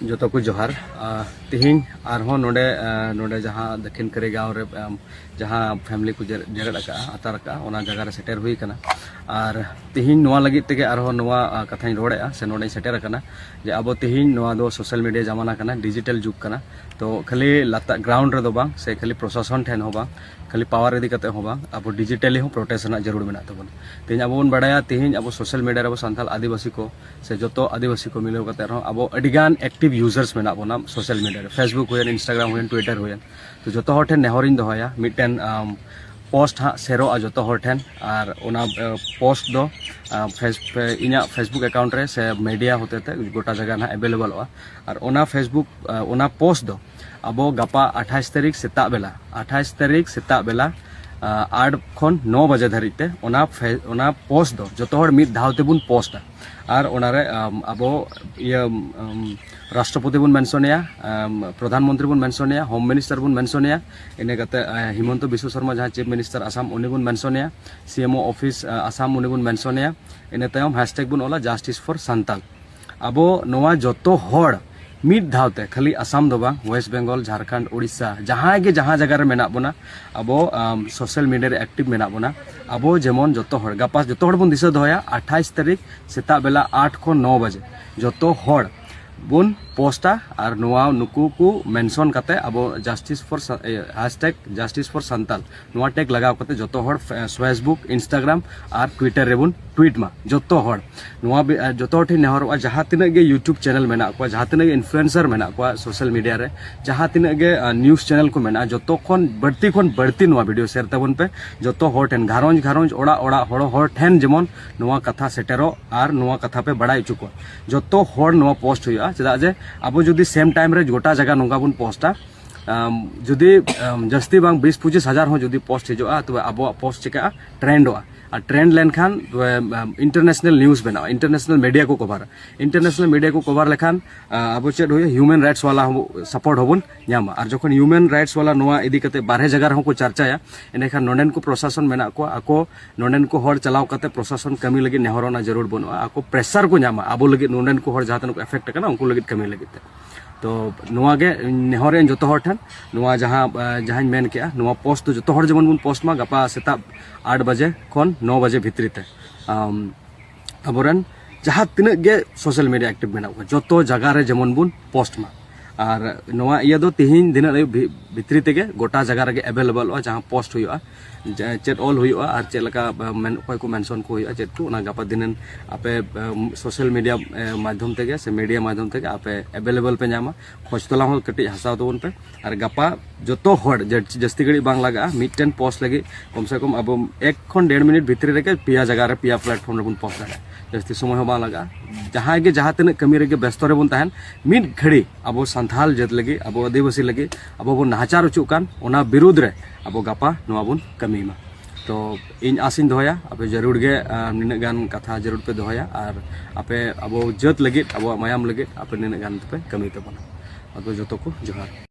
जोतो को जोहार तिहिन आरहों नोडे नोडे जहाँ दक्षिण करे गाँव रे जहाँ फैमिली को जेरेड का आतार का ओना जगह रे सेटर हुई कना और तिहिन नोआ लगी तेगे आरहों नोआ कथाई रोड़े से नोडे सेटर कना जे अब तिहिन नोआ दो सोशल मीडिया जमाना कना डिजिटल जुग कना तो खाली लाता ग्राउंड रे दो बांग से खाली प्रशासन ठेन हो बांग खाली पावर इदी कते हो बांग अब डिजिटली हो प्रोटेक्शन जरूर मेना तबन तिहिन अब बन बड़ाया तिहिन अब सोशल मीडिया रे संथाल आदिवासी को से जोतो आदिवासी को मिले कते रहो अब अडिगान एक्टिव यूजर्स मेना बोना सोशल मीडिया रे फेसबुक हुए इंस्टाग्राम हुए ट्विटर हुए तो जोतो हर ठेन नेहरिन दोहया मिटन पोस्ट हाँ सेरो जोतो हर ठेन और ओना पोस्ट दो इना फेसबुक अकाउंट रे से मीडिया होते थे गोटा जगह ना अवेलेबल और ओना फेसबुक ओना पोस्ट दो अब गपा 28 तारीख सेता बेला 28 तारीख सेता बेला 8 खन 9 बजे धरीते ओना पोस्ट दो जोतो हर मिद धावते बुन पोस्ट और ओनारे अब ये राष्ट्रपति बुन मेंशनया प्रधानमंत्री बुन मेंशनया होम मिनिस्टर बुन मेंशनया इने कते हिमंत बिश्व शर्मा जहाँ चीफ मिनिस्टर आसाम उनी बुन मेंशनया सीएमओ ऑफिस आसाम उनी बुन मेंशनया इने तायम हैशटैग बुन ओला जस्टिस फॉर सांताल अब नोआ जोतो हर मिद धावते खाली आसाम दो बांग वेस्ट बेंगल झारखंड उड़ीसा जहाँ के जहाँ जगह रे मेना बोना अब सोशल मीडिया रे एक्टिव मेना बोना अब जेमन जोतो हर गपा जोतो हर बुन दिशा दोया 28 तारीख सेता बेला 8 खन 9 बजे जोतो हर बुन पोस्टा और नोआ नुकु को मेंशन करते अब justice for hashtag justice for Santal नोआ टैग लगाव करते जोतो हर फेसबुक इंस्टाग्राम और ट्विटर रे बुन ट्वीट मा जोतो हर नोआ जोतो हर नेहर जहाँ तीन गे यूट्यूब चैनल मेना को जहाँ तीन इन्फ्लुएंसर मेना को सोशल मीडिया रे जहाँ तीन गे न्यूज़ चैनल को मेना जोतो खन बढ़ती नोआ वीडियो शेयर तबन पे जोतो हर ठेन घारोंज घारोंज ओड़ा ओड़ा हर ठेन जेमन नोआ कथा सेटेरो और नोआ कथा पे बड़ा चुको जोतो हर नोआ पोस्ट हुआ चेदा जे अब जुदी सेम टाइम रे गोटा जगह नोंगा बुन पोस्टा जुदी जस्ती बांग 20-25 हजार हो जुदी पोस्ट हिजुआ तो अब पोस्ट चिका ट्रेंड हो और ट्रेंड लेनखान इंटरनेशनल न्यूज़ बना इंटरनेशनल मीडिया को कवर लेखान अब चेद हो ह्यूमन राइट्स वाला सपोर्ट होबन नामा और जखन ह्यूमन राइट्स वाला नोआ इदी कते बारहे जगह को चर्चाया एनेखान नोडेन को प्रशासन मेना को आको नोडेन को हर चलाव कते प्रशासन कमी लगी नेहरना जरूर बनुआ आको प्रेशर को नामा अब लगी नोडेन को हर जहां को इफेक्ट करना उनको लगी कमी लगी तो नोआ गे नेहरेन जोतो हर ठन नोआ जहाँ मेन के नोआ पोस्ट तो जोतो हर जेमन बुन पोस्ट मा गपा सेता 8 बजे खन 9 बजे भितरी ते अबरन जहाँ तीन गे सोशल मीडिया एक्टिव मेना जोतो जगह रे जेमन बुन पोस्ट मा और नोआ इया दो तिहिन दिन भितरी तेगे गोटा जगह रे अवेलेबल जहाँ पोस्ट हुआ चेत ऑल हुआ और चेद लका अकय को मेंशन को हुआ चेद को गपा दिन आपे सोशल मीडिया माध्यम तेगे से मीडिया माध्यम तेगे आपे अवेलेबल पे नामा खोज तला हो कटी हसाव तबन पे और गपा जोतो हर जस्ती घड़ी बांग लगा मिटन पोस्ट लगी कम से कम अब 1 खन 1.5 मिनट भितरी रे पिया जगह रे पिया प्लेटफॉर्म रे बन पोस्ट लगा जस्ती समय हो बांग लगा जहाँ के जहाँ तीन कमी रे व्यस्त रे बन तहन मिड घड़ी अब संथाल जत लगी अब आदिवासी लगी अब बन नाचार उचुक कान ओना विरुद्ध रे अब गपा नोआ बुन कमी मा तो इन आसिन दोया आपे जरूर गे निना गान कथा जरूर पे दोया और आपे अब जत लगी अब मायाम लगी आपे निना गान पे कमी तबना अब जोतो को जोहार।